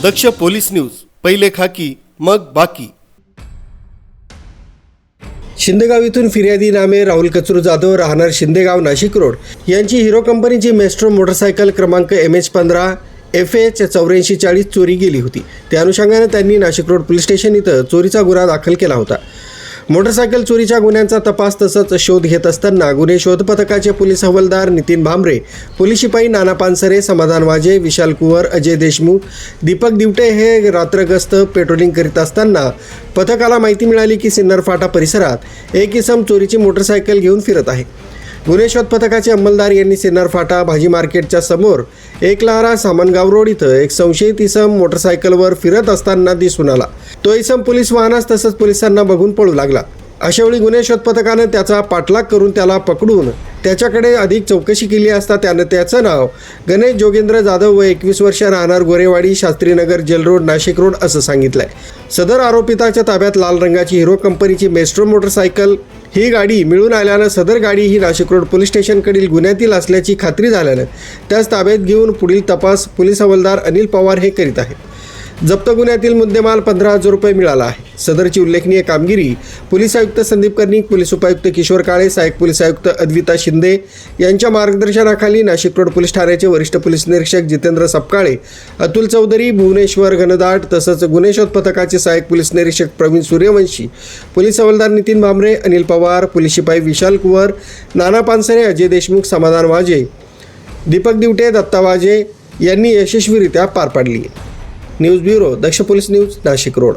दक्ष police news, पहिले खाकी मग बाकी। शिंदेगाव इथून फिर्यादी नामे राहुल कचरू जाधव राहणार शिंदेगाव नाशिक रोड यांची हिरो कंपनीची मेस्ट्रो मोटरसायकल क्रमांक MH15 FH 8440 चोरी गेली होती। त्या अनुषंगाने त्यांनी नाशिक रोड पोलीस स्टेशन इथं चोरीचा गुन्हा दाखल केला होता। मोटरसायकल चोरीच्या गुन्ह्यांचा तपास तसंच शोध घेत असताना गुन्हे शोध पथकाचे पोलीस हवालदार नितीन भांबरे, पोलीस शिपाई नाना पानसरे, समाधान वाजे, विशाल कुवर, अजय देशमुख, दीपक दिवटे हे रात्रगस्त पेट्रोलिंग करीत असताना पथकाला माहिती मिळाली की सिन्नर फाटा परिसरात एक इसम चोरीची मोटरसायकल घेऊन फिरत आहे। गुन्हे शोध पथकाचे अंमलदार यांनी सिन्नर फाटा भाजी मार्केटच्या समोर एकलहरा सामनगाव रोड इथं एक संशयित इसम मोटरसायकलवर फिरत असताना दिसून आला। तो इसम पोलीस वाहनास तसंच पोलिसांना बघून पळू लागला। अशावेळी गुन्हे शोध पथकाने त्याचा पाठलाग करून त्याला पकडून त्याच्याकडे अधिक चौकशी केली असता त्यानं त्याचं नाव गणेश जोगेंद्र जाधव व 21 वर्ष राहणार Gorewadi, Shastrinagar, jail road, Nashik road असं सांगितलंय। सदर आरोपिताच्या ताब्यात लाल रंगाची हिरो कंपनीची मेस्ट्रो मोटरसायकल ही गाडी मिळून आल्यानं सदर गाडी ही नाशिक रोड पोलीस स्टेशनकडील गुन्ह्यातील असल्याची खात्री झाल्यानं त्यास ताब्यात घेऊन पुढील तपास पोलीस हवालदार अनिल पवार हे करीत आहेत। जप्त गुन्ह्यातील मुद्देमाल 15,000 रुपये मिळाला आहे। सदरची उल्लेखनीय कामगिरी पोलीस आयुक्त संदीप कर्णिक, पोलीस उपायुक्त किशोर काळे, सहाय्यक पोलीस आयुक्त अद्विता शिंदे यांच्या मार्गदर्शनाखाली नाशिक रोड पोलीस ठाण्याचे वरिष्ठ पोलीस निरीक्षक जितेंद्र सपकाळे, अतुल चौधरी, भुवनेश्वर घनदाट तसंच गुन्हे शोध पथकाचे सहाय्यक पोलीस निरीक्षक प्रवीण सूर्यवंशी, पोलीस हवालदार नितीन भांबरे, अनिल पवार, पोलीस शिपाई विशाल कुवर, नाना पानसरे, अजय देशमुख, समाधान वाजे, दीपक दिवटे, दत्ता वाजे यांनी यशस्वीरित्या पार पाडली। न्यूज ब्युरो, दक्ष पोलीस न्यूज, नाशिक रोड।